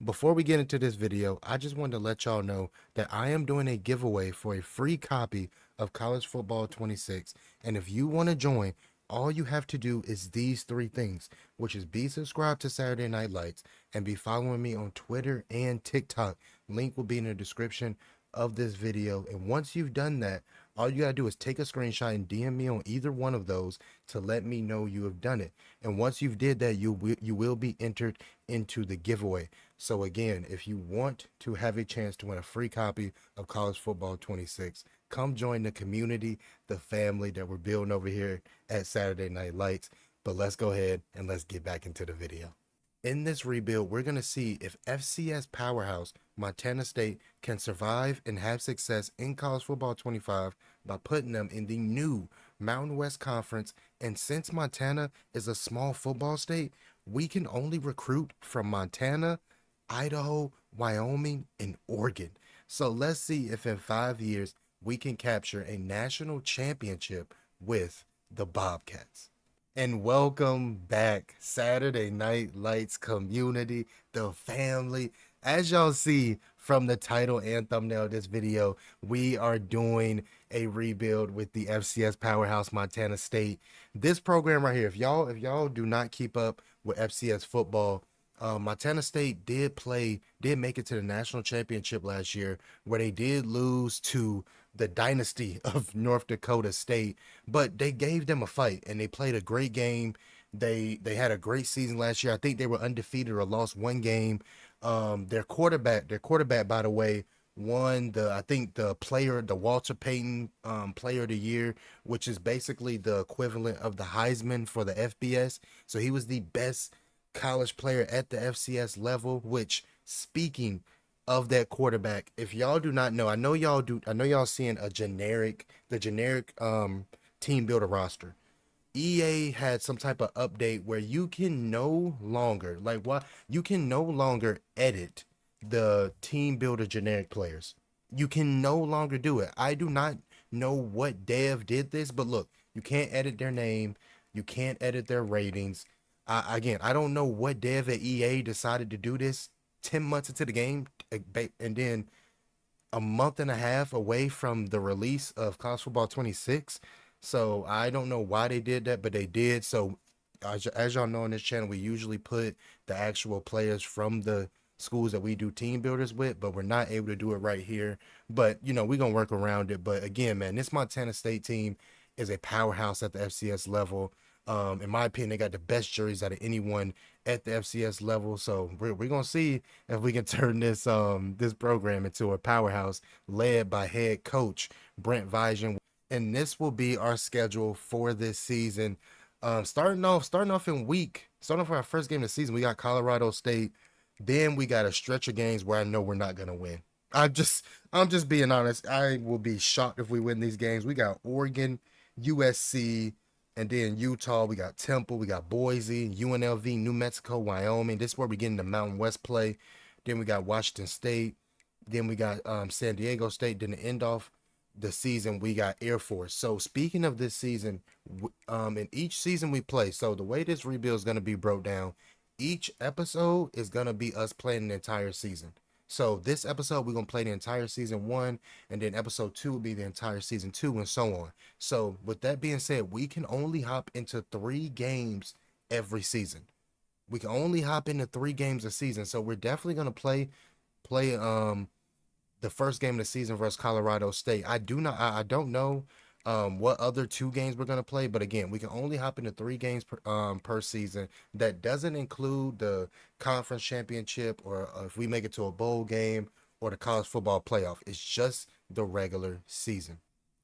Before we get into this video, I just wanted to let y'all know that I am doing a giveaway for a free copy of College Football 26. And if you want to join, all you have to do is these three things, which is be subscribed to Saturday Night Lights and be following me on Twitter and TikTok. Link will be in the description of this video. And once you've done that, all you gotta do is take a screenshot and DM me on either one of those to let me know you have done it. And once you've did that, you will be entered into the giveaway. So again, if you want to have a chance to win a free copy of College Football 26, come join the community, the family that we're building over here at Saturday Night Lights. But let's go ahead and let's get back into the video. In this rebuild, we're going to see if FCS powerhouse Montana State can survive and have success in College Football 25 by putting them in the new Mountain West Conference. And since Montana is a small football state, we can only recruit from Montana, Idaho, Wyoming, and Oregon. So let's see if in 5 years we can capture a national championship with the Bobcats. And welcome back, Saturday Night Lights community, the family. As y'all see from the title and thumbnail of this video, we are doing a rebuild with the FCS powerhouse Montana State. This program right here, if y'all do not keep up with FCS football, Montana State did make it to the national championship last year, where they did lose to the Dynasty of North Dakota State, but they gave them a fight and they played a great game. They had a great season last year. I think they were undefeated or lost one game. Their quarterback, by the way, won the Walter Payton Player of the Year, which is basically the equivalent of the Heisman for the FBS. So he was the best college player at the FCS level, which, speaking of that quarterback, if y'all do not know, I know y'all seeing the generic team builder roster. EA had some type of update where you can no longer, you can no longer edit the team builder generic players. You can no longer do it. I do not know what dev did this, but look, you can't edit their name, you can't edit their ratings. Again, I don't know what dev at EA decided to do this 10 months into the game, and then a month and a half away from the release of College Football 26. So I don't know why they did that, but they did. So as y'all know on this channel, we usually put the actual players from the schools that we do team builders with, but we're not able to do it right here. But, we're going to work around it. But again, man, this Montana State team is a powerhouse at the FCS level. In my opinion, they got the best jerseys out of anyone at the FCS level. So we're gonna see if we can turn this program into a powerhouse led by head coach Brent Vision. And this will be our schedule for this season. Starting off our first game of the season, we got Colorado State. Then we got a stretch of games where I know we're not gonna win. I'm just being honest. I will be shocked if we win these games. We got Oregon, USC, and then Utah. We got Temple, we got Boise, UNLV, New Mexico, Wyoming. This is where we get into Mountain West play. Then we got Washington State. Then we got San Diego State. Then to end off the season, we got Air Force. So speaking of this season, in each season we play, so the way this rebuild is going to be broke down, each episode is going to be us playing the entire season. So this episode, we're going to play the entire season 1, and then episode 2 will be the entire season 2, and so on. So with that being said, we can only hop into 3 games every season. We can only hop into 3 games a season. So we're definitely going to play the first game of the season versus Colorado State. I don't know what other 2 games we're going to play, but again, we can only hop into 3 games per season. That doesn't include the conference championship, or if we make it to a bowl game, or the college football playoff. It's just the regular season.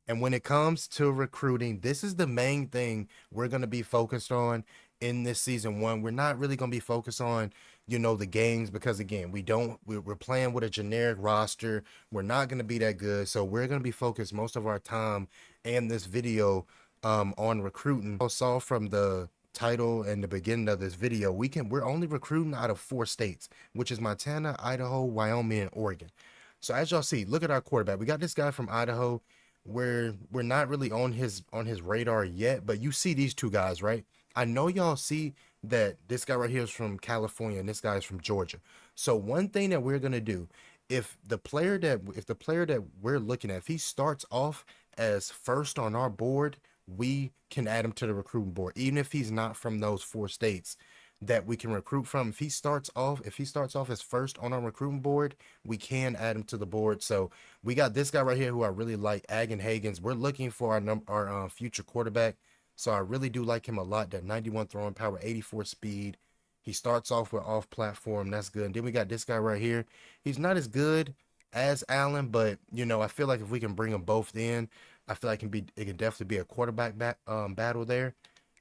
And when it comes to recruiting, this is the main thing we're going to be focused on in this season 1. We're not really going to be focused on, the games, because again, we're playing with a generic roster. We're not going to be that good. So we're going to be focused most of our time and this video on recruiting. You saw from the title and the beginning of this video, we're only recruiting out of 4 states, which is Montana, Idaho, Wyoming, and Oregon. So as y'all see, look at our quarterback. We got this guy from Idaho. We're not really on his radar yet, but you see these 2 guys, right? I know y'all see that this guy right here is from California and this guy is from Georgia. So one thing that we're gonna do, if the player that we're looking at, if he starts off as first on our board, we can add him to the recruiting board, even if he's not from those 4 states that we can recruit from. If he starts off as first on our recruiting board, we can add him to the board. So we got this guy right here who I really like, Agan Hagens. We're looking for our future quarterback. So I really do like him a lot. That 91 throwing power, 84 speed. He starts off with off platform. That's good. And then we got this guy right here. He's not as good as Allen, but I feel like if we can bring them both in, I feel like it can definitely be a quarterback battle there.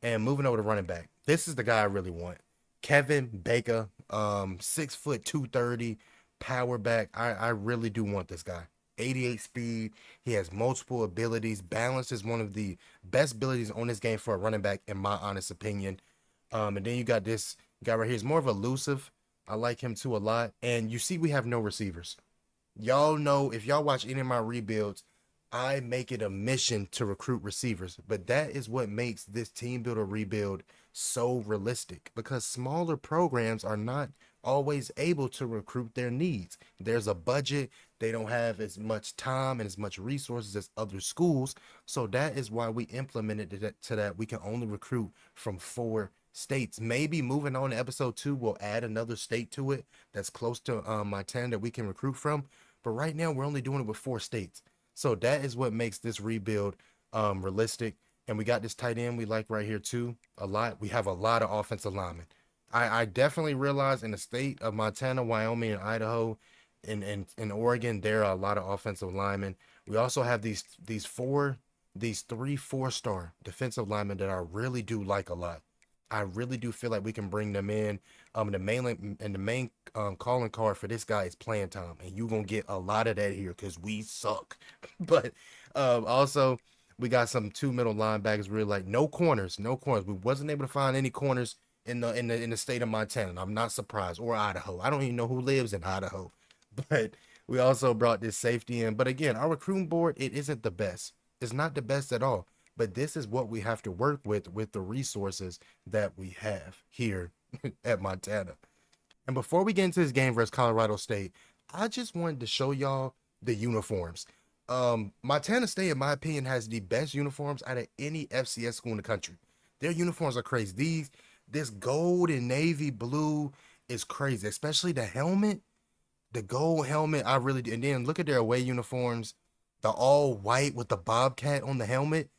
And moving over to running back, this is the guy I really want. Kevin Baker, 6 foot 230, power back. I really do want this guy. 88 speed. He has multiple abilities. Balance is one of the best abilities on this game for a running back, in my honest opinion. And then you got this guy right here. He's more of elusive. I like him too a lot. And you see, we have no receivers. Y'all know, if y'all watch any of my rebuilds, I make it a mission to recruit receivers. But that is what makes this team builder rebuild so realistic, because smaller programs are not always able to recruit their needs. There's a budget. They don't have as much time and as much resources as other schools. So that is why we implemented that we can only recruit from 4 states. Maybe moving on to episode 2, we'll add another state to it that's close to my 10 that we can recruit from. But right now, we're only doing it with 4 states. So that is what makes this rebuild realistic. And we got this tight end we like right here too a lot. We have a lot of offensive linemen. I definitely realize in the state of Montana, Wyoming, and Idaho, and Oregon, there are a lot of offensive linemen. We also have these 3 4-star defensive linemen that I really do like a lot. I really do feel like we can bring them in. The main calling card for this guy is playing time, and you're gonna get a lot of that here because we suck. But also we got some 2 middle linebackers. Really like no corners. We wasn't able to find any corners in the state of Montana. I'm not surprised, or Idaho. I don't even know who lives in Idaho. But we also brought this safety in. But again, our recruiting board, it isn't the best. It's not the best at all. But this is what we have to work with the resources that we have here at Montana. And before we get into this game versus Colorado State, I just wanted to show y'all the uniforms. Montana State, in my opinion, has the best uniforms out of any FCS school in the country. Their uniforms are crazy. This gold and navy blue is crazy, especially the helmet. The gold helmet, I really do. And then look at their away uniforms. The all white with the bobcat on the helmet.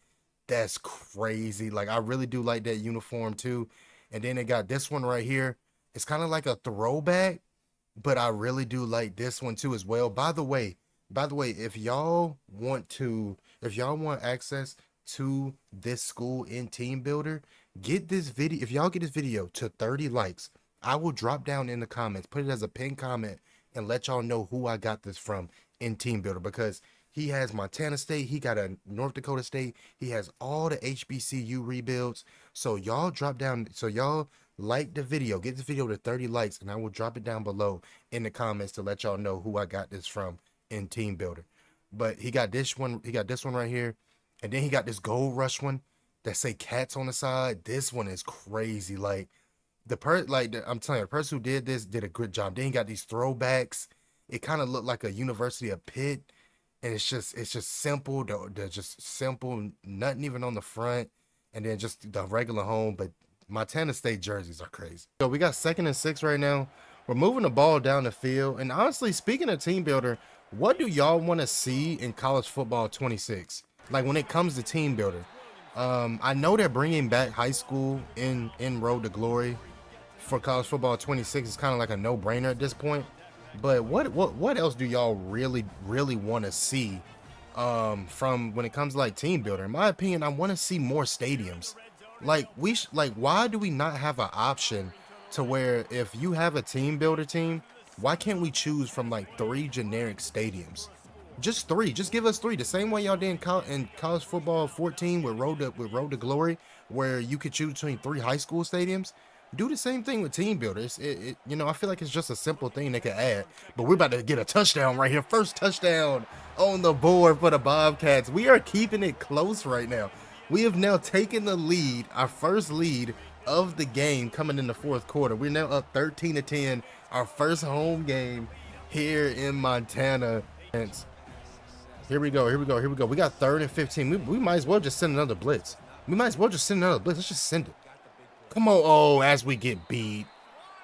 That's crazy. Like, I really do like that uniform too. And then they got this one right here. It's kind of like a throwback, but I really do like this one too as well. By the way, if y'all want access to this school in Team Builder, get this video. If y'all get this video to 30 likes, I will drop down in the comments, put it as a pinned comment, and let y'all know who I got this from in Team Builder, because he has Montana State. He got a North Dakota State. He has all the HBCU rebuilds. So y'all drop down. So y'all like the video. Get this video to 30 likes, and I will drop it down below in the comments to let y'all know who I got this from in Team Builder. But he got this one. He got this one right here, and then he got this Gold Rush one that say cats on the side. This one is crazy. Like I'm telling you, the person who did this did a good job. Then he got these throwbacks. It kind of looked like a University of Pitt. And it's just simple. They're just simple, nothing even on the front, and then just the regular home. But Montana State jerseys are crazy. So we got 2nd and 6 right now. We're moving the ball down the field. And honestly, speaking of Team Builder, what do y'all want to see in college football 26? Like when it comes to Team Builder, I know they're bringing back high school in Road to Glory for college football 26. It's kind of like a no-brainer at this point. But what else do y'all really want to see from when it comes to like Team Builder? In my opinion, I want to see more stadiums. Like why do we not have an option to where if you have a Team Builder team, why can't we choose from like 3 generic stadiums? Just 3. Just give us 3. The same way y'all did in college football 14 with Road to Glory, where you could choose between 3 high school stadiums. Do the same thing with Team Builders. I feel like it's just a simple thing they could add. But we're about to get a touchdown right here. First touchdown on the board for the Bobcats. We are keeping it close right now. We have now taken the lead, our first lead of the game coming in the 4th quarter. We're now up 13-10. Our first home game here in Montana. Here we go. Here we go. Here we go. We got 3rd and 15. We might as well just send another blitz. We might as well just send another blitz. Let's just send it. Come on. Oh, as we get beat.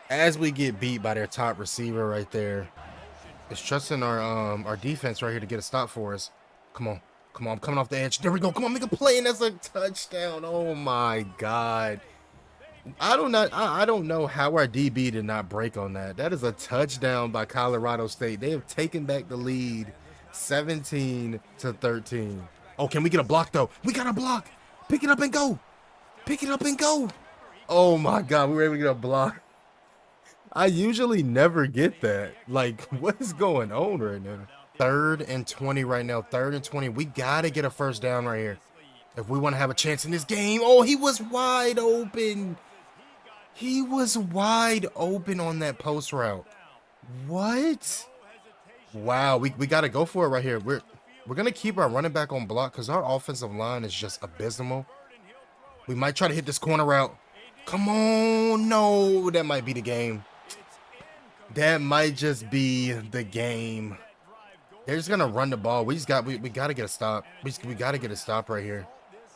As we get beat by their top receiver right there. It's trusting our defense right here to get a stop for us. Come on. Come on. I'm coming off the edge. There we go. Come on, make a play, and that's a touchdown. Oh my God. I don't know how our DB did not break on that. That is a touchdown by Colorado State. They have taken back the lead 17-13. Oh, can we get a block though? We got a block. Pick it up and go. Pick it up and go. Oh my God, we were able to get a block. I usually never get that. Like, what is going on right now? 3rd and 20 right now. 3rd and 20. We got to get a first down right here if we want to have a chance in this game. Oh, he was wide open. He was wide open on that post route. What? Wow, we got to go for it right here. We're going to keep our running back on block because our offensive line is just abysmal. We might try to hit this corner route. Come on. No, that might be the game. That might just be the game. They're just going to run the ball. We got to get a stop. We got to get a stop right here.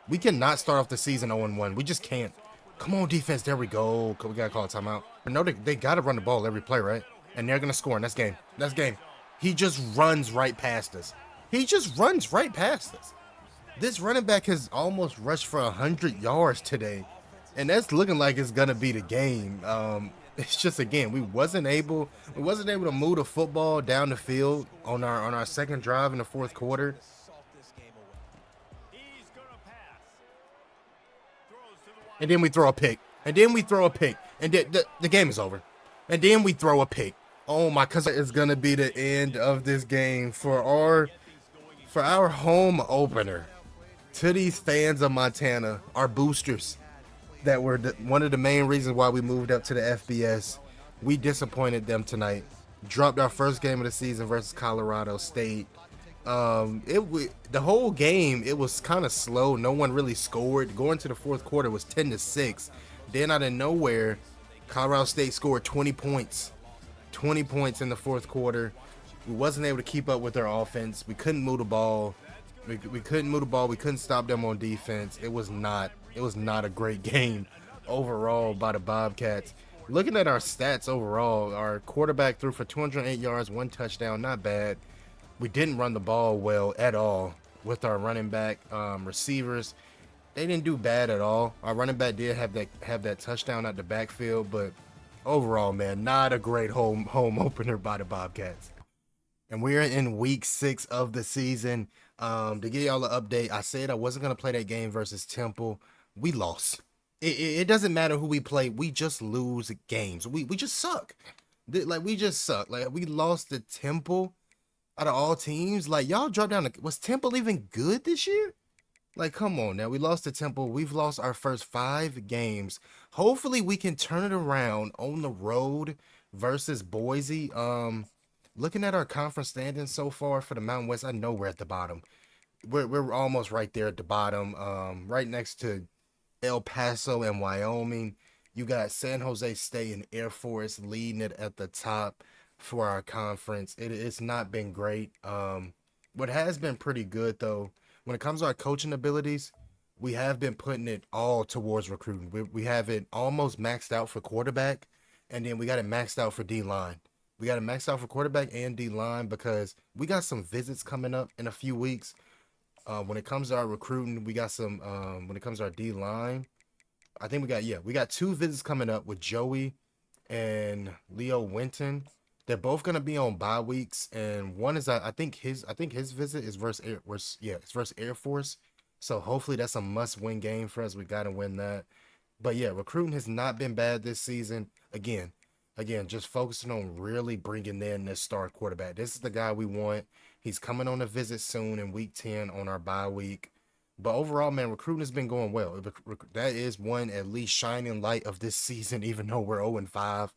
We cannot start off the season 0-1. We just can't. Come on, defense. There we go. We got to call a timeout. But no, they got to run the ball every play, right? And they're going to score, and that's game. That's game. He just runs right past us. He just runs right past us. This running back has almost rushed for 100 yards today, and that's looking like it's going to be the game. It's just, again, we wasn't able to move the football down the field on our second drive in the 4th quarter. And then we throw a pick. And then the game is over. And then we throw a pick. Oh my, cuz it's going to be the end of this game for our home opener. To these fans of Montana, our boosters that were one of the main reasons why we moved up to the FBS. We disappointed them tonight. Dropped our first game of the season versus Colorado State. The whole game, it was kind of slow. No one really scored. Going to the 4th quarter was 10-6. Then out of nowhere, Colorado State scored 20 points. 20 points in the 4th quarter. We wasn't able to keep up with their offense. We couldn't move the ball. We couldn't move the ball. We couldn't stop them on defense. It was not a great game overall by the Bobcats. Looking at our stats overall, our quarterback threw for 208 yards, 1 touchdown, not bad. We didn't run the ball well at all with our running back. Receivers, they didn't do bad at all. Our running back did have that touchdown at the backfield, but overall, man, not a great home opener by the Bobcats. And we're in week 6 of the season. To give y'all an update, I said I wasn't going to play that game versus Temple. We lost. It doesn't matter who we play. We just lose games. We just suck. We just suck. Like, we lost to Temple out of all teams. Like, y'all dropped down. Was Temple even good this year? Like, come on now. We lost to Temple. We've lost our first 5 games. Hopefully, we can turn it around on the road versus Boise. Looking at our conference standings so far for the Mountain West, I know we're at the bottom. We're almost right there at the bottom, right next to El Paso and Wyoming. You got San Jose State and Air Force leading it at the top for our conference. It's not been great. What has been pretty good, though, when it comes to our coaching abilities, we have been putting it all towards recruiting. We have it almost maxed out for quarterback, and then we got it maxed out for D-line. We got to max out for quarterback and D-line because we got some visits coming up in a few weeks. When it comes to our recruiting, we got some, when it comes to our D-line, I think we got 2 visits coming up with Joey and Leo Winton. They're both going to be on bye weeks. And one is, I think his visit is versus Air Force. So hopefully that's a must-win game for us. We got to win that. But yeah, recruiting has not been bad this season. Again, just focusing on really bringing in this star quarterback. This is the guy we want. He's coming on a visit soon in week 10 on our bye week. But overall, man, recruiting has been going well. That is one at least shining light of this season, even though we're 0-5.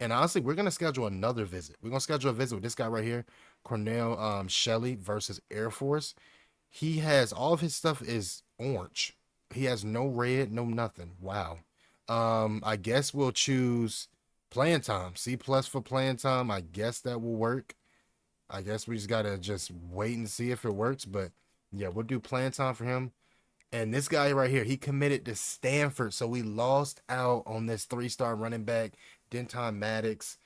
And honestly, we're going to schedule another visit. We're going to schedule a visit with this guy right here, Cornell Shelley versus Air Force. He has, all of his stuff is orange. He has no red, no nothing. Wow. I guess we'll choose Playing time. C plus for playing time. I guess that will work. I guess we just gotta just wait and see if it works. But yeah, we'll do playing time for him. And this guy right here, he committed to Stanford, so we lost out on this 3-star running back, Denton Maddox.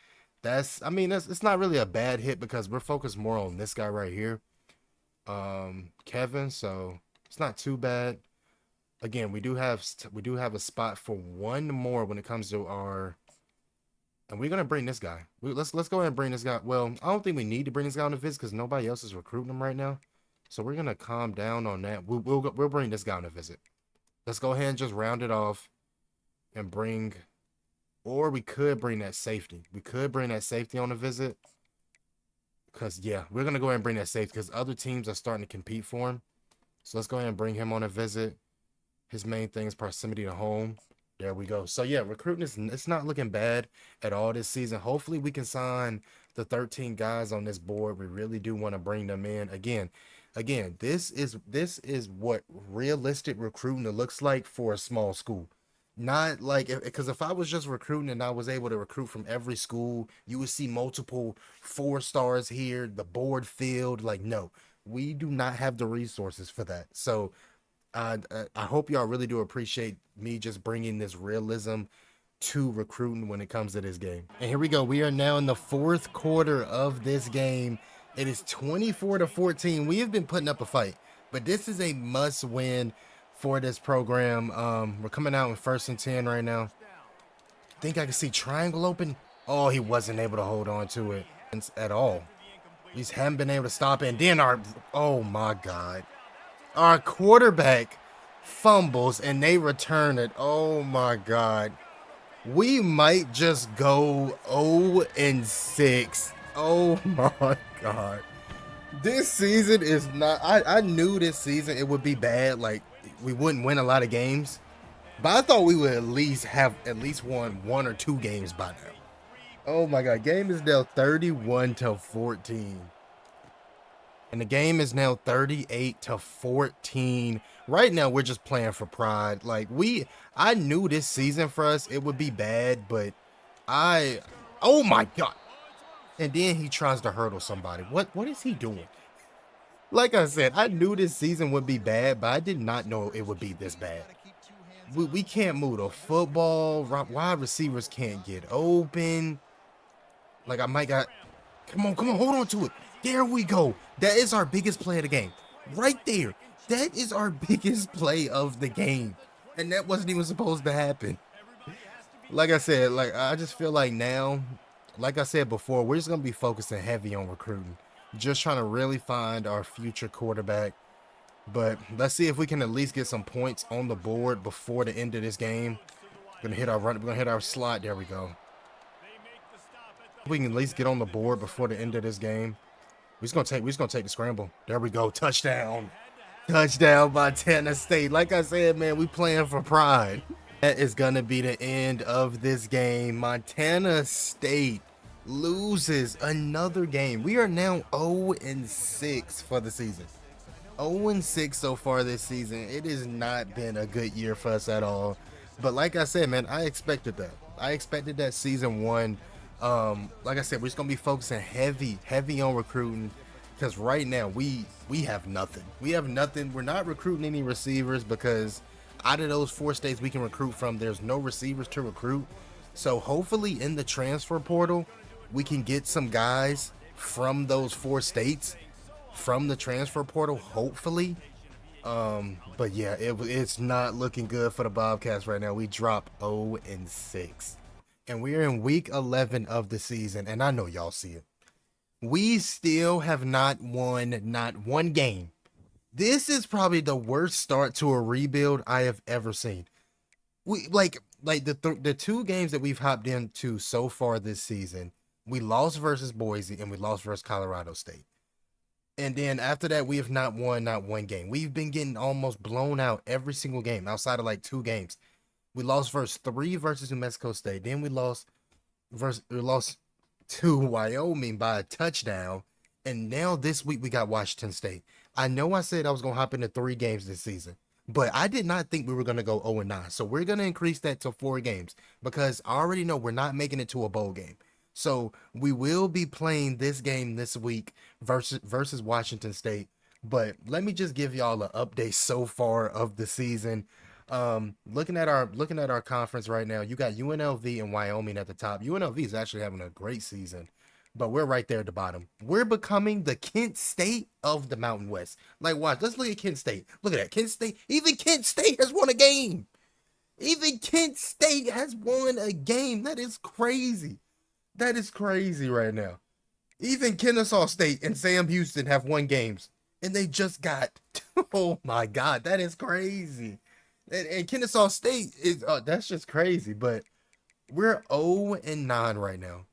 I mean, it's not really a bad hit because we're focused more on this guy right here, Kevin. So it's not too bad. Again, we do have a spot for one more when it comes to our, and we're gonna bring this guy. Let's go ahead and bring this guy. Well, I don't think we need to bring this guy on the visit because nobody else is recruiting him right now. So we're gonna calm down on that. We'll bring this guy on a visit. Let's go ahead and just round it off and bring, or we could bring that safety. We could bring that safety on a visit. Because yeah, we're gonna go ahead and bring that safety because other teams are starting to compete for him. So let's go ahead and bring him on a visit. His main thing is proximity to home. There we go. So yeah, recruiting it's not looking bad at all this season. Hopefully we can sign the 13 guys on this board. We really do want to bring them in. Again, this is what realistic recruiting looks like for a small school. Not like, because if I was just recruiting and I was able to recruit from every school, you would see multiple 4-stars here, the board filled. Like, no, we do not have the resources for that. So I hope y'all really do appreciate me just bringing this realism to recruiting when it comes to this game. And here we go. We are now in the 4th quarter of this game. It is 24-14. We have been putting up a fight, but this is a must win for this program. We're coming out in 1st and 10 right now. Think I can see triangle open. Oh, he wasn't able to hold on to it at all. We just haven't been able to stop it. And then oh my God. Our quarterback fumbles and they return it. Oh my God. We might just go 0-6. Oh my God. This season is not, I knew this season it would be bad. Like, we wouldn't win a lot of games. But I thought we would at least have won 1 or 2 games by now. Oh my God. Game is now 31-14. And the game is now 38-14. Right now, we're just playing for pride. Like, I knew this season for us, it would be bad, but oh my God. And then he tries to hurdle somebody. What is he doing? Like I said, I knew this season would be bad, but I did not know it would be this bad. We can't move the football. Wide receivers can't get open. Like, I might got, come on, hold on to it. There we go. That is our biggest play of the game. Right there. That is our biggest play of the game. And that wasn't even supposed to happen. Like I said, like, I just feel like now, like I said before, we're just going to be focusing heavy on recruiting. Just trying to really find our future quarterback. But let's see if we can at least get some points on the board before the end of this game. We're going to hit our slot. There we go. We can at least get on the board before the end of this game. We're just gonna take the scramble. There we go. Touchdown. Touchdown by Dynasty State. Like I said, man, we playing for pride. That is gonna be the end of this game. Montana State loses another game. We are now 0-6 for the season. 0-6 so far this season. It has not been a good year for us at all. But like I said, man, I expected that. I expected that season 1. Like I said, we're just gonna be focusing heavy on recruiting, because right now we have nothing. We're not recruiting any receivers because out of those 4 states we can recruit from, there's no receivers to recruit. So hopefully in the transfer portal we can get some guys from those 4 states from the transfer portal, hopefully. But yeah, it's not looking good for the Bobcats right now. We drop 0-6. And we are in week 11 of the season, and I know y'all see it. We still have not won one game. This is probably the worst start to a rebuild I have ever seen. We like the 2 games that we've hopped into so far this season, we lost versus Boise and we lost versus Colorado State. And then after that, we have not won one game. We've been getting almost blown out every single game outside of like 2 games. We lost versus 3 versus New Mexico State. Then we lost to Wyoming by a touchdown. And now this week we got Washington State. I know I said I was going to hop into 3 games this season, But I did not think we were going to go 0-9. So we're going to increase that to 4 games because I already know we're not making it to a bowl game. So we will be playing this game this week versus Washington State. But let me just give y'all an update so far of the season. Looking at our conference right now, you got UNLV and Wyoming at the top. UNLV is actually having a great season, but we're right there at the bottom. We're becoming the Kent State of the Mountain West. Like, watch, let's look at Kent State. Look at that. Kent State, even Kent State has won a game. Even Kent State has won a game. That is crazy. That is crazy right now. Even Kennesaw State and Sam Houston have won games, and they just got, oh my God, that is crazy. And Kennesaw State is, that's just crazy. But we're 0-9 right now.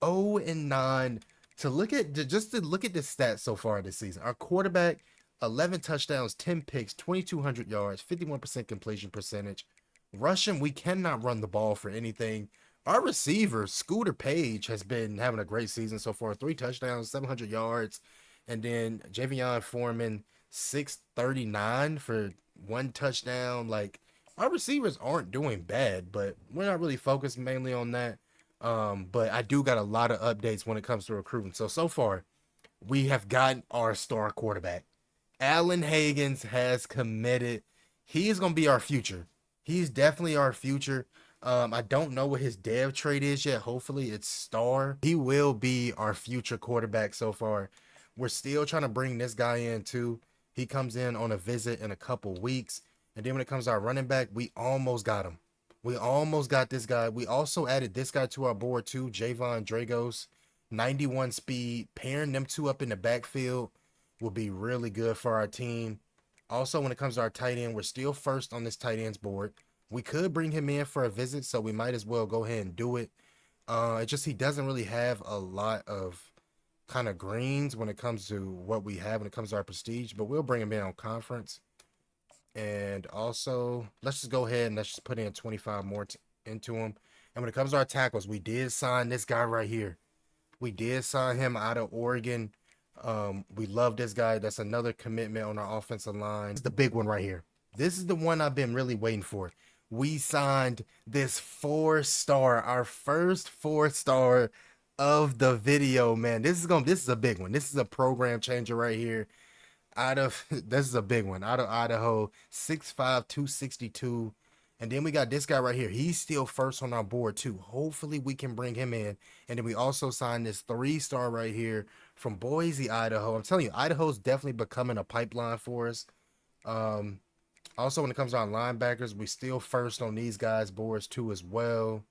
0-9. To look at the stats so far this season. Our quarterback, 11 touchdowns, 10 picks, 2,200 yards, 51% completion percentage. Rushing, we cannot run the ball for anything. Our receiver, Scooter Page, has been having a great season so far. 3 touchdowns, 700 yards. And then Javion Foreman, 639 for 1 touchdown. Like, our receivers aren't doing bad, but we're not really focused mainly on that. But I do got a lot of updates when it comes to recruiting. So far, we have gotten our star quarterback. Allen Hagans has committed. He is going to be our future. He's definitely our future. I don't know what his dev trade is yet. Hopefully it's star. He will be our future quarterback so far. We're still trying to bring this guy in too. He comes in on a visit in a couple weeks. And then when it comes to our running back, we almost got him. We almost got this guy. We also added this guy to our board too, Javon Dragos, 91 speed. Pairing them two up in the backfield will be really good for our team. Also, when it comes to our tight end, we're still first on this tight ends board. We could bring him in for a visit, so we might as well go ahead and do it. It's just he doesn't really have a lot of kind of greens when it comes to what we have when it comes to our prestige, but we'll bring him in on conference. And also, let's just go ahead and let's just put in 25 more into him. And when it comes to our tackles, we did sign this guy right here. We did sign him out of Oregon. We love this guy. That's another commitment on our offensive line. It's the big one right here. This is the one I've been really waiting for. We signed this 4-star, our first 4-star of the video, man. This is a big one. This is a program changer right here. This is a big one. Out of Idaho, 6'5", 262. And then we got this guy right here. He's still first on our board too. Hopefully we can bring him in. And then we also signed this 3-star right here from Boise, Idaho. I'm telling you, Idaho's definitely becoming a pipeline for us. Also, when it comes to our linebackers, we still first on these guys' boards too as well.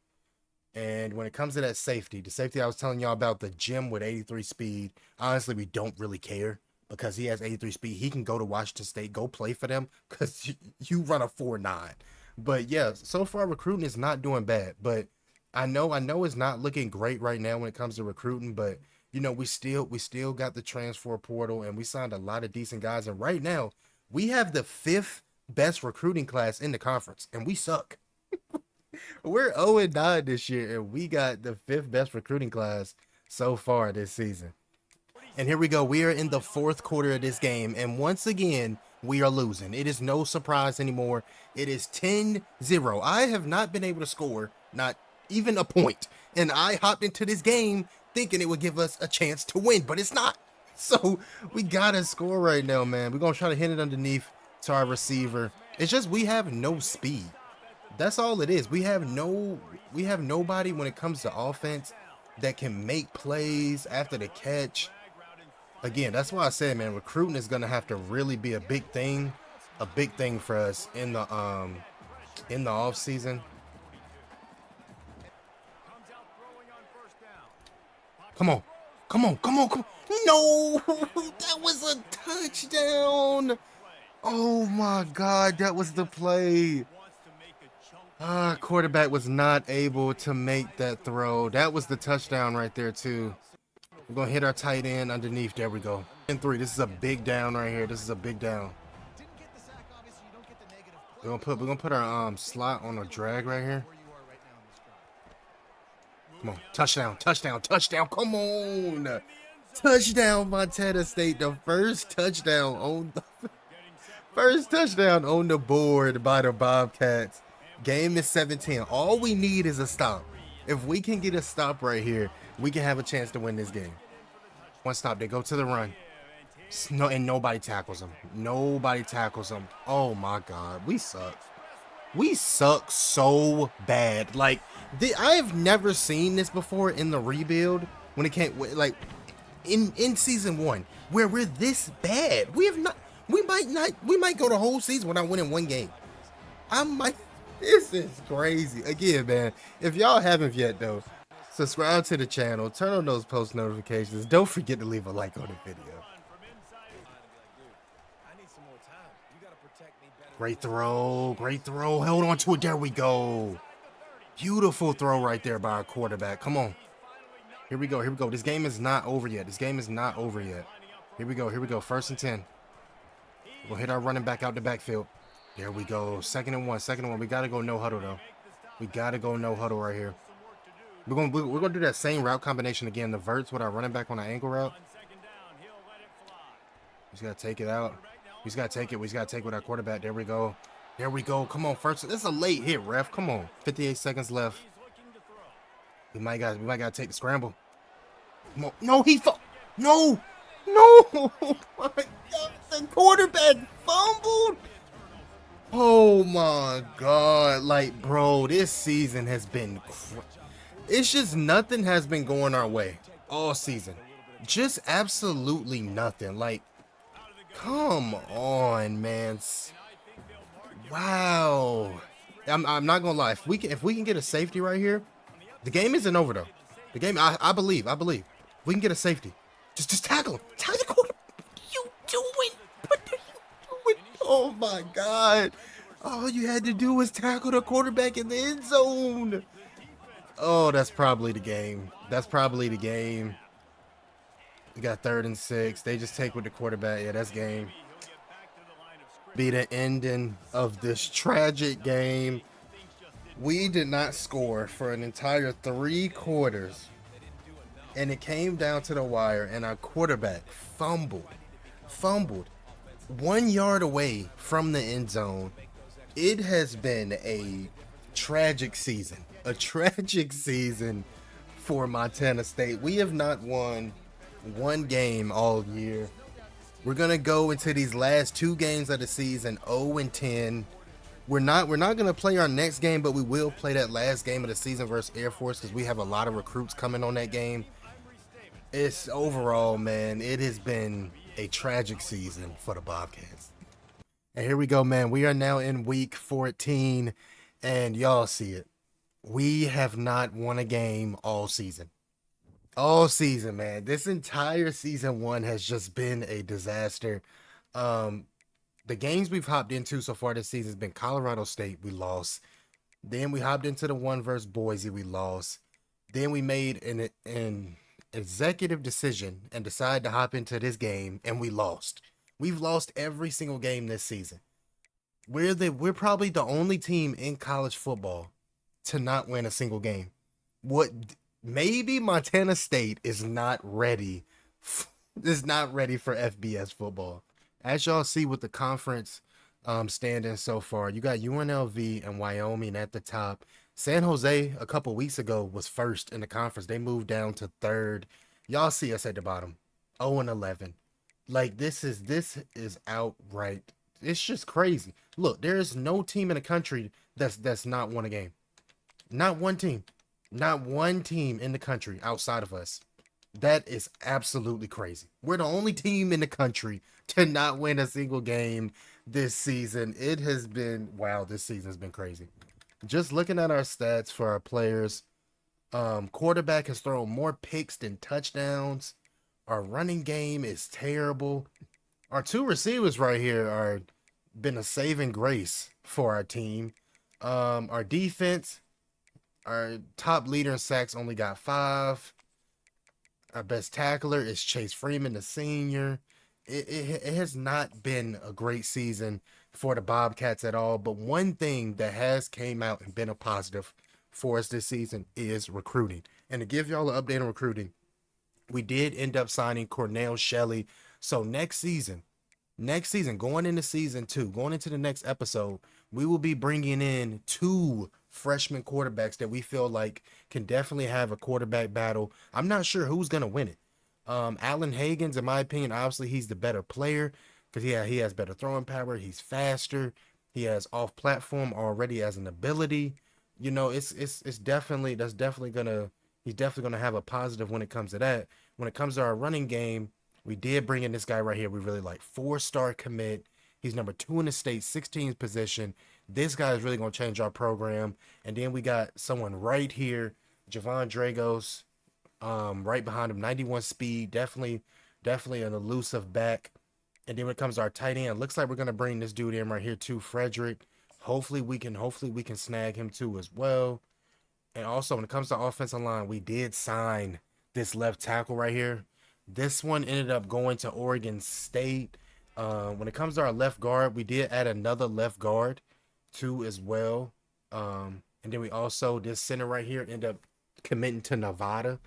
And when it comes to that safety, the safety I was telling y'all about, the Jim with 83 speed, honestly, we don't really care because he has 83 speed. He can go to Washington State, go play for them because you run a 4.9. But yeah, so far recruiting is not doing bad. But I know it's not looking great right now when it comes to recruiting. But you know, we still got the transfer portal and we signed a lot of decent guys. And right now, we have the 5th best recruiting class in the conference, and we suck. We're 0-9 this year, and we got the 5th best recruiting class so far this season. And here we go. We are in the 4th quarter of this game, and once again, we are losing. It is no surprise anymore. It is 10-0. I have not been able to score, not even a point. And I hopped into this game thinking it would give us a chance to win, but it's not. So we got to score right now, man. We're going to try to hit it underneath to our receiver. It's just we have no speed. That's all it is. We have nobody when it comes to offense that can make plays after the catch. Again, that's why I said, man, recruiting is going to have to really be a big thing for us in the off season. Come on. No, that was a touchdown. Oh my God, that was the play. Quarterback was not able to make that throw. That was the touchdown right there too. We're gonna hit our tight end underneath. There we go. 3. This is a big down right here. This is a big down. We're gonna put our slot on a drag right here. Come on, touchdown. Come on, touchdown, Montana State. The first touchdown on the First touchdown on the board by the Bobcats. Game is 17. All we need is a stop. If we can get a stop right here, we can have a chance to win this game. One stop, they go to the run. No, and nobody tackles them. Nobody tackles them. Oh my God, we suck. We suck so bad. Like, I have never seen this before in the rebuild when it came, like, in season 1, where we're this bad. We have not. We might go the whole season without winning one game. This is crazy. Again, man, if y'all haven't yet, though, subscribe to the channel, turn on those post notifications. Don't forget to leave a like on the video. Great throw. Great throw. Hold on to it. There we go. Beautiful throw right there by our quarterback. Come on. Here we go. Here we go. This game is not over yet. This game is not over yet. Here we go. Here we go. 1st and 10. We'll hit our running back out the backfield. There we go. 2nd and 1. 2nd and 1. We got to go no huddle, though. We got to go no huddle right here. We're gonna do that same route combination again. The verts with our running back on our angle route. We just got to take it out. We just got to take it. We just got to take it with our quarterback. There we go. There we go. Come on, first. This is a late hit, ref. Come on. 58 seconds left. We might got to take the scramble. Come on. No, he fumbled. No. No. Oh my God. The quarterback fumbled. Oh my God. Like, bro, this season has been it's just nothing has been going our way all season. Just absolutely nothing. Like, come on, man. Wow. I'm not gonna lie. If we can get a safety right here, the game isn't over though. The game, I believe we can get a safety. Just tackle him. Tackle the quarterback. What are you doing? What are you doing? Oh my God. All you had to do was tackle the quarterback in the end zone. Oh, that's probably the game. That's probably the game. We got 3rd and 6. They just take with the quarterback. Yeah, that's game. Be the ending of this tragic game. We did not score for an entire 3 quarters. And it came down to the wire, and our quarterback fumbled 1 yard away from the end zone. It has been a tragic season. A tragic season for Montana State. We have not won one game all year. We're gonna go into these last 2 games of the season 0-10. We're not gonna play our next game, but we will play that last game of the season versus Air Force because we have a lot of recruits coming on that game. It's overall, man, it has been a tragic season for the Bobcats. And here we go, man. We are now in week 14, and y'all see it. We have not won a game all season. All season, man. This entire season 1 has just been a disaster. The games we've hopped into so far this season has been Colorado State, we lost. Then we hopped into the one versus Boise, we lost. Then we made an executive decision and decided to hop into this game, and we lost. We've lost every single game this season. We're probably the only team in college football to not win a single game. Maybe Montana State is not ready. Is not ready for FBS football. As y'all see with the conference standings so far, you got UNLV and Wyoming at the top. San Jose a couple weeks ago was 1st in the conference. They moved down to 3rd. Y'all see us at the bottom, 0-11. Like, this is outright. It's just crazy. Look, there is no team in the country that's not won a game. Not one team. Not one team in the country outside of us. That is absolutely crazy. We're the only team in the country to not win a single game this season. It has been, wow, this season has been crazy. Just looking at our stats for our players, quarterback has thrown more picks than touchdowns. Our running game is terrible. Our 2 receivers right here are been a saving grace for our team. Our defense, our top leader in sacks only got 5. Our best tackler is Chase Freeman, the senior. It has not been a great season for the Bobcats at all. But one thing that has came out and been a positive for us this season is recruiting. And to give y'all an update on recruiting, we did end up signing Cornell Shelley. So next season, next season, going into season 2, going into the next episode, we will be bringing in 2 freshman quarterbacks that we feel like can definitely have a quarterback battle. I'm not sure who's going to win it. Allen Hagans, in my opinion, obviously he's the better player because he has better throwing power. He's faster. He has off platform already as an ability. You know, it's definitely he's definitely gonna have a positive when it comes to that. When it comes to our running game, we did bring in this guy right here. We really like 4-star commit. He's number 2 in the state, 16th position. This guy is really gonna change our program. And then we got someone right here, Javon Dragos, right behind him, 91 speed, definitely an elusive back. And then when it comes to our tight end, looks like we're gonna bring this dude in right here too, Frederick. Hopefully we can snag him too as well. And also when it comes to offensive line, we did sign this left tackle right here. This one ended up going to Oregon State. When it comes to our left guard, we did add another left guard too as well. And then we also, this center right here ended up committing to Nevada.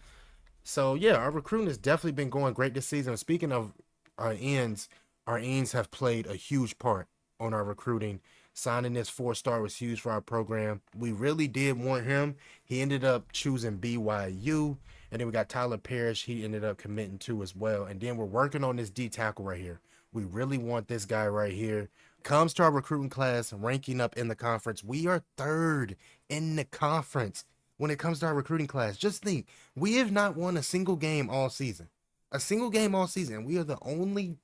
So yeah, our recruiting has definitely been going great this season. Speaking of our ends have played a huge part on our recruiting. Signing this 4-star was huge for our program. We really did want him. He ended up choosing BYU. And then we got Tyler Parrish. He ended up committing to as well. And then we're working on this D tackle right here. We really want this guy right here. Comes to our recruiting class, ranking up in the conference. We are 3rd in the conference when it comes to our recruiting class. Just think, we have not won a single game all season. A single game all season. We are the only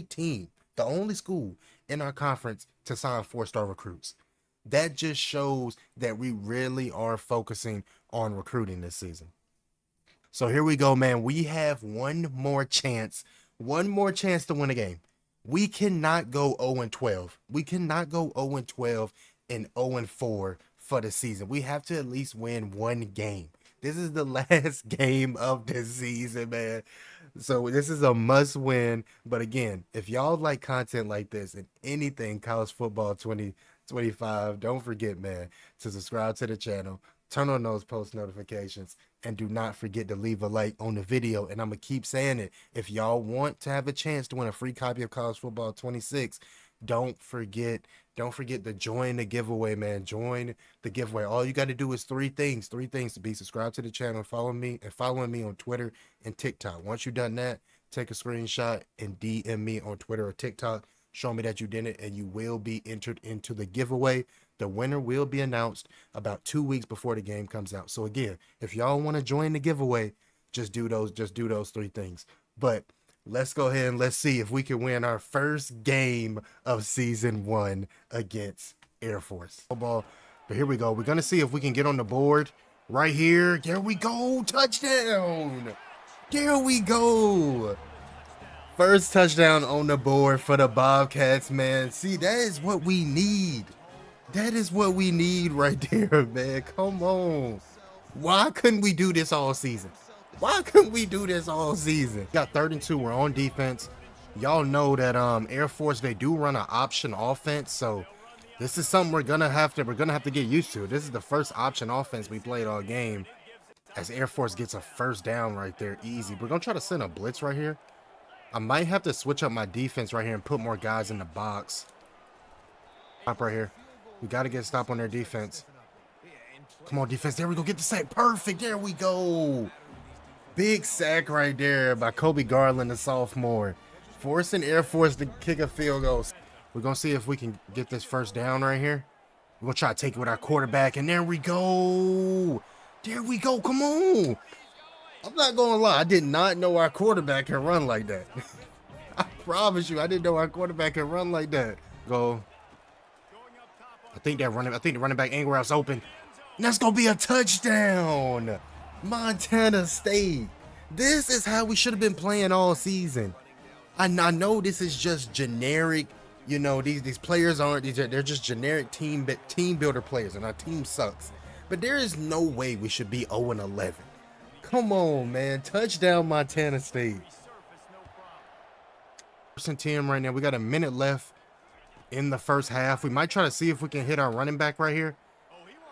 team, the only school in our conference to sign 4-star recruits. That just shows that we really are focusing on recruiting this season. So here we go, man. We have one more chance to win a game. We cannot go 0-12. We cannot go 0-12 and 0-4 for the season. We have to at least win one game. This is the last game of the season, man. So this is a must win. But again, if y'all like content like this and anything college football 2025, don't forget, man, to subscribe to the channel, turn on those post notifications, and do not forget to leave a like on the video. And I'm going to keep saying it. If y'all want to have a chance to win a free copy of College Football 26, don't forget to join the giveaway, man. Join the giveaway. All you got to do is 3 things to be subscribed to the channel, following me on Twitter and TikTok. Once you've done that, take a screenshot and DM me on Twitter or TikTok. Show me that you did it, and you will be entered into the giveaway. The winner will be announced about 2 weeks before the game comes out. So again, if y'all want to join the giveaway, just do those 3 things. But let's go ahead and let's see if we can win our first game of season 1 against Air Force football. But here we go. We're going to see if we can get on the board right here. There we go. Touchdown. There we go. First touchdown on the board for the Bobcats, man. See, that is what we need. That is what we need right there, man. Come on. Why couldn't we do this all season? Why couldn't we do this all season? Got 3rd and 2. We're on defense. Y'all know that Air Force, they do run an option offense, so this is something we're gonna have to get used to. This is the first option offense we played all game. As Air Force gets a first down right there, easy. We're gonna try to send a blitz right here. I might have to switch up my defense right here and put more guys in the box. Stop right here. We got to get a stop on their defense. Come on, defense. There we go. Get the sack. Perfect. There we go. Big sack right there by Kobe Garland, the sophomore. Forcing Air Force to kick a field goal. We're going to see if we can get this first down right here. We're going to try to take it with our quarterback. And there we go. There we go. Come on. I'm not going to lie. I did not know our quarterback can run like that. I promise you, I didn't know our quarterback can run like that. Go. I think the running back angle route's open. And that's going to be a touchdown. Montana State. This is how we should have been playing all season. I know this is just generic. You know, these players they're just generic team builder players, and our team sucks. But there is no way we should be 0-11. Come on, man. Touchdown, Montana State. Team right now. We got a minute left in the first half. We might try to see if we can hit our running back right here.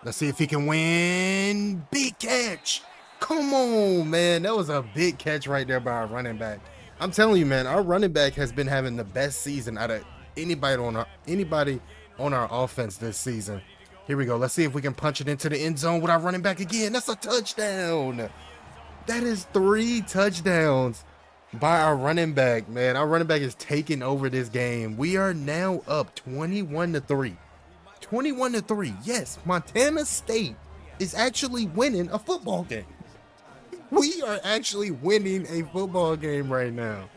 Let's see if he can win. Big catch. Come on, man. That was a big catch right there by our running back. I'm telling you, man, our running back has been having the best season out of anybody on our offense this season. Here we go. Let's see if we can punch it into the end zone with our running back again. That's a touchdown. That is 3 touchdowns by our running back, man. Our running back is taking over this game. We are now up 21-3. 21-3. Yes, Montana State is actually winning a football game. We are actually winning a football game right now.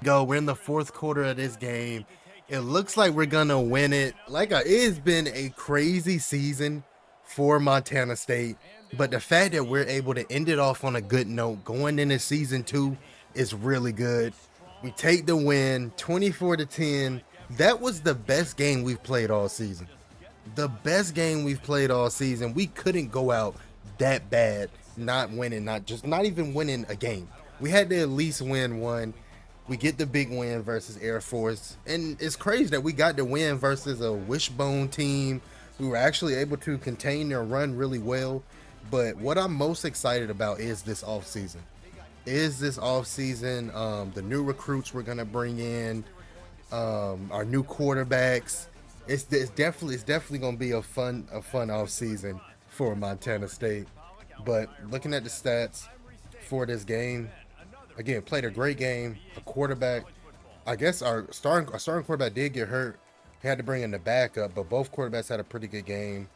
We're in the 4th quarter of this game. It looks like we're gonna win it. It's been a crazy season for Montana State, but the fact that we're able to end it off on a good note going into season 2 is really good. We take the win, 24-10. That was the best game we've played all season. The best game we've played all season. We couldn't go out that bad, not even winning a game. We had to at least win one. We get the big win versus Air Force, and it's crazy that we got the win versus a wishbone team. We were actually able to contain their run really well. But what I'm most excited about is this offseason. The new recruits we're gonna bring in, our new quarterbacks. It's definitely gonna be a fun offseason for Montana State. But looking at the stats for this game, again, played a great game. A quarterback, I guess our starting quarterback did get hurt. He had to bring in the backup, but both quarterbacks had a pretty good game.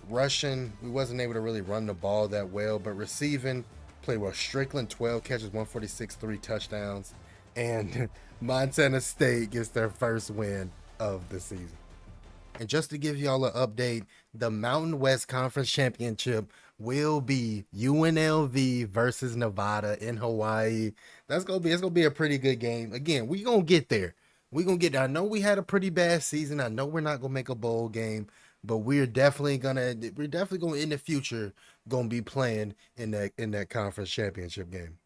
Rushing, we wasn't able to really run the ball that well, but receiving, played well. Strickland, 12 catches, 146, 3 touchdowns. And Montana State gets their first win of the season. And just to give y'all an update, the Mountain West Conference Championship will be UNLV versus Nevada in Hawaii. It's gonna be a pretty good game. Again, we gonna get there. I know we had a pretty bad season. I know we're not gonna make a bowl game, but we're definitely gonna in the future gonna be playing in that conference championship game.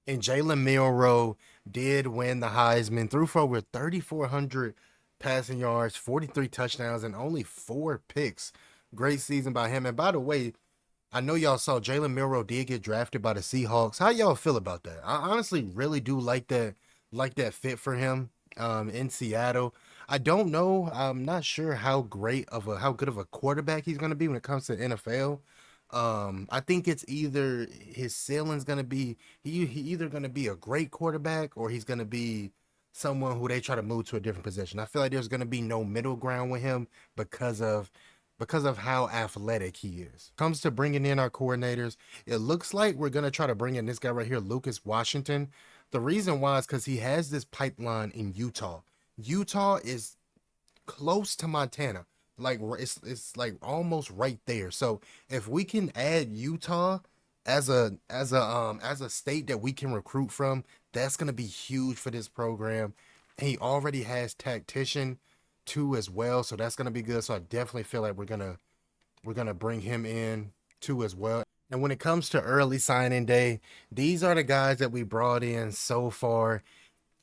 And Jalen Milroe did win the Heisman, threw for over 3,400 passing yards, 43 touchdowns, and only 4 picks. Great season by him. And by the way, I know y'all saw Jalen Milroe did get drafted by the Seahawks. How y'all feel about that? I honestly really do like that fit for him in Seattle. I don't know. I'm not sure how good of a quarterback he's going to be when it comes to NFL. I think it's either his ceiling's going to be he either going to be a great quarterback or he's going to be someone who they try to move to a different position. I feel like there's going to be no middle ground with him because of how athletic he is. Comes to bringing in our coordinators, it looks like we're going to try to bring in this guy right here, Lucas Washington. The reason why is because he has this pipeline in Utah. Utah is close to Montana. It's like almost right there. So if we can add Utah as a state that we can recruit from, that's gonna be huge for this program. And he already has tactician too as well, so that's gonna be good. So I definitely feel like we're gonna bring him in too as well. And when it comes to early signing day, these are the guys that we brought in so far.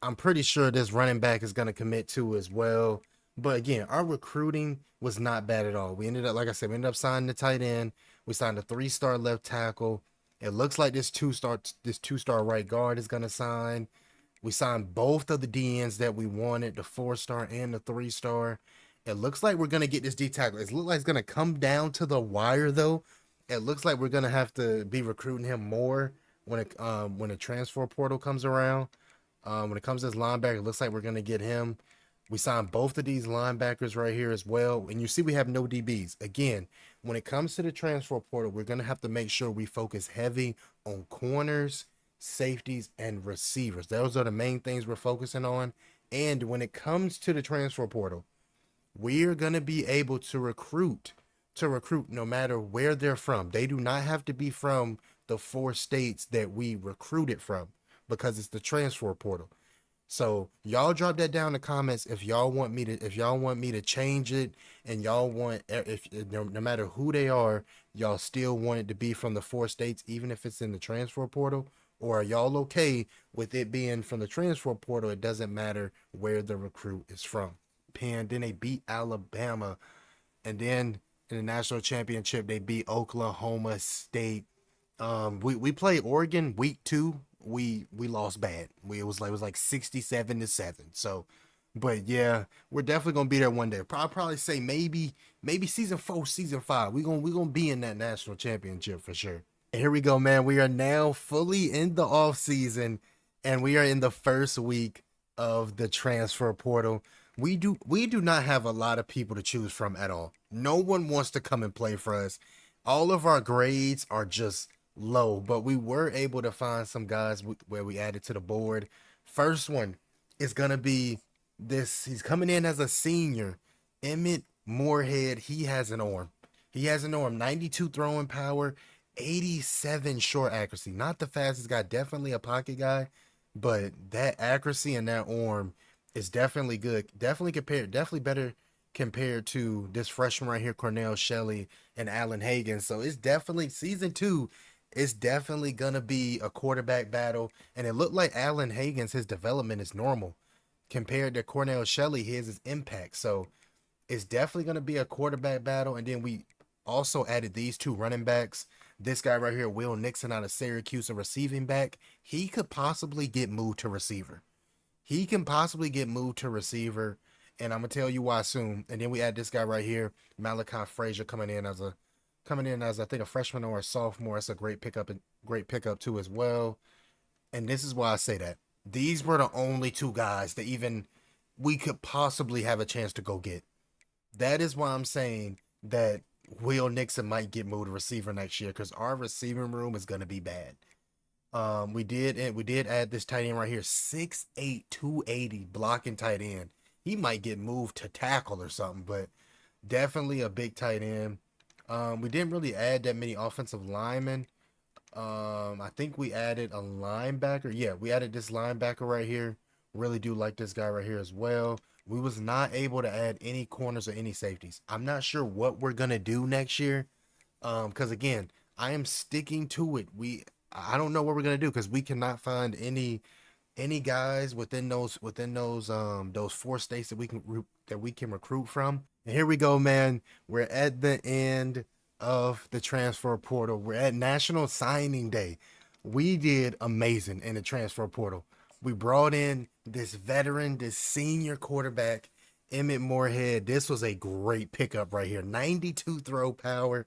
I'm pretty sure this running back is gonna commit to as well. But again, our recruiting was not bad at all. We ended up signing the tight end. We signed a 3-star left tackle. It looks like this two-star right guard is gonna sign. We signed both of the DNs that we wanted, the 4-star and the 3-star. It looks like we're gonna get this D tackle. It looks like it's gonna come down to the wire though. It looks like we're gonna have to be recruiting him more when the transfer portal comes around. When it comes to this linebacker, it looks like we're gonna get him. We signed both of these linebackers right here as well. And you see we have no DBs. Again, when it comes to the transfer portal, we're going to have to make sure we focus heavy on corners, safeties, and receivers. Those are the main things we're focusing on. And when it comes to the transfer portal, we're going to be able to recruit no matter where they're from. They do not have to be from the 4 states that we recruited from because it's the transfer portal. So y'all drop that down in the comments if y'all want me to change it, and y'all want, if no matter who they are, y'all still want it to be from the 4 states even if it's in the transfer portal, or are y'all okay with it being from the transfer portal? It doesn't matter where the recruit is from. Then they beat Alabama, and then in the national championship they beat Oklahoma State. We played Oregon week 2 we lost bad. It was like 67-7. So, but yeah, we're definitely gonna be there one day. Probably say maybe season 4, season 5. We gonna be in that national championship for sure. Here we go, man. We are now fully in the off season, and we are in the first week of the transfer portal. We do not have a lot of people to choose from at all. No one wants to come and play for us. All of our grades are just low, but we were able to find some guys where we added to the board. First one is gonna be this. He's coming in as a senior, Emmett Moorhead. He has an arm. He has an arm. 92 throwing power, 87 short accuracy. Not the fastest guy, definitely a pocket guy, but that accuracy and that arm is definitely good. Definitely better compared to this freshman right here, Cornell Shelley and Allen Hagen. So it's definitely season 2. It's definitely gonna be a quarterback battle, and it looked like Allen Hagen's his development is normal compared to Cornell Shelley. His is impact. So it's definitely going to be a quarterback battle. And then we also added these 2 running backs. This guy right here, Will Nixon out of Syracuse, a receiving back. He could possibly get moved to receiver. He can possibly get moved to receiver. And I'm gonna tell you why soon. And then we add this guy right here, Malachi Frazier, coming in as I think a freshman or a sophomore. That's a great pickup too as well. And this is why I say that. These were the only 2 guys that even we could possibly have a chance to go get. That is why I'm saying that Will Nixon might get moved to receiver next year, because our receiving room is going to be bad. We did add this tight end right here, 6'8", 280 blocking tight end. He might get moved to tackle or something, but definitely a big tight end. We didn't really add that many offensive linemen. I think we added a linebacker. Yeah, we added this linebacker right here. Really do like this guy right here as well. We was not able to add any corners or any safeties. I'm not sure what we're gonna do next year. Because again, I am sticking to it. I don't know what we're gonna do, because we cannot find any guys within those 4 states that we can recruit from. And here we go, man. We're at the end of the transfer portal. We're at National Signing Day. We did amazing in the transfer portal. We brought in this veteran, this senior quarterback, Emmett Moorhead. This was a great pickup right here. 92 throw power,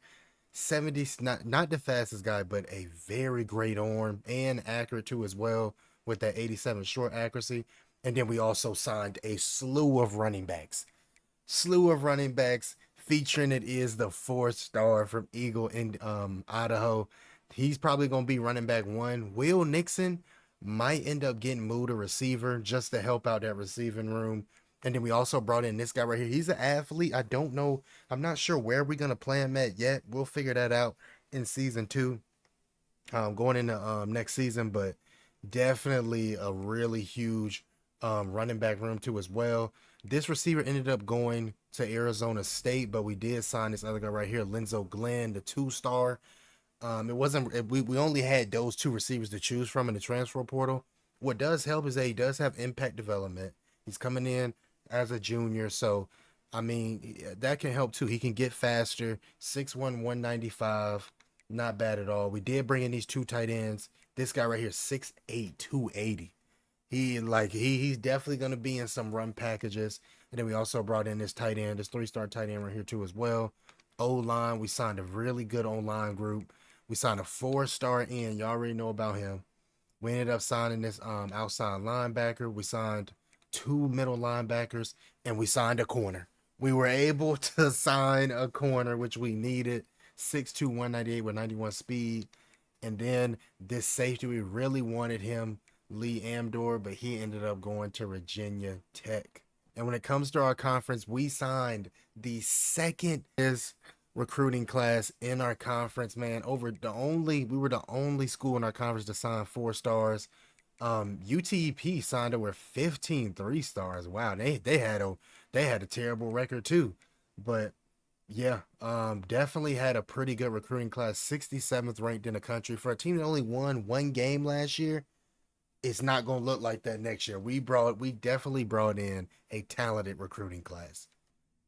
70, not the fastest guy, but a very great arm and accurate too as well, with that 87 short accuracy. And then we also signed a slew of running backs. Featuring it is the 4-star from Eagle in Idaho. He's probably going to be running back 1. Will Nixon might end up getting moved to receiver just to help out that receiving room. And then we also brought in this guy right here. He's an athlete. I don't know. I'm not sure where we're going to play him at yet. We'll figure that out in season 2, going into next season. But definitely a really huge running back room too as well. This receiver ended up going to Arizona State, but we did sign this other guy right here, Linzo Glenn, the 2-star. We only had those 2 receivers to choose from in the transfer portal. What does help is that he does have impact development. He's coming in as a junior, so I mean that can help too. He can get faster, 6'1", 195, not bad at all. We did bring in these 2 tight ends. This guy right here, 6'8", 280. He's definitely gonna be in some run packages. And then we also brought in this tight end, this 3-star tight end right here too as well. O-line, we signed a really good O-line group. We signed a 4-star end. Y'all already know about him. We ended up signing this outside linebacker. We signed 2 middle linebackers, and we signed a corner. We were able to sign a corner, which we needed. 6'2", 198 with 91 speed. And then this safety, we really wanted him, Lee Amdor, but he ended up going to Virginia Tech. And when it comes to our conference, we signed the second recruiting class in our conference, man. We were the only school in our conference to sign 4 stars. UTEP signed over 15 3-stars. Wow, they had a terrible record too. But yeah, definitely had a pretty good recruiting class. 67th ranked in the country for a team that only won 1 game last year. It's not gonna look like that next year. We definitely brought in a talented recruiting class.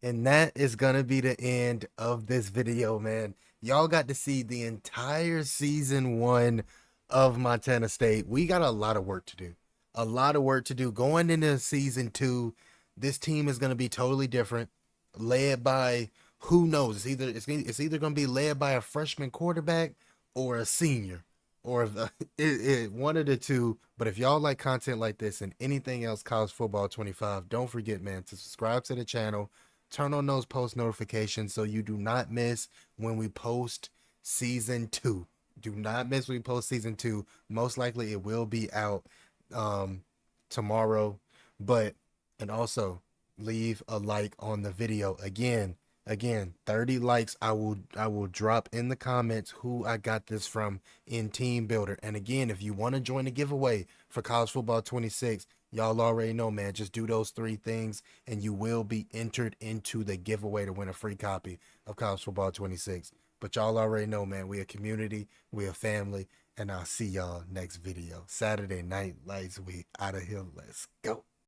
And that is gonna be the end of this video, man. Y'all got to see the entire season 1 of Montana State. We got a lot of work to do. A lot of work to do. Going into season 2, this team is going to be totally different. Led by who knows? It's either going to be led by a freshman quarterback or a senior, or one of the two. But if y'all like content like this and anything else college football 25, don't forget, man, to subscribe to the channel. Turn on those post notifications so you do not miss when we post season 2. Do not miss when we post season 2. Most likely it will be out um tomorrow. But and also leave a like on the video. Again, 30 likes. I will drop in the comments who I got this from in Team Builder. And again, if you want to join the giveaway for College Football 26, y'all already know, man. Just do those 3 things and you will be entered into the giveaway to win a free copy of College Football 26. But y'all already know, man, we a community, we a family, and I'll see y'all next video. Saturday Night Lights, we out of here. Let's go.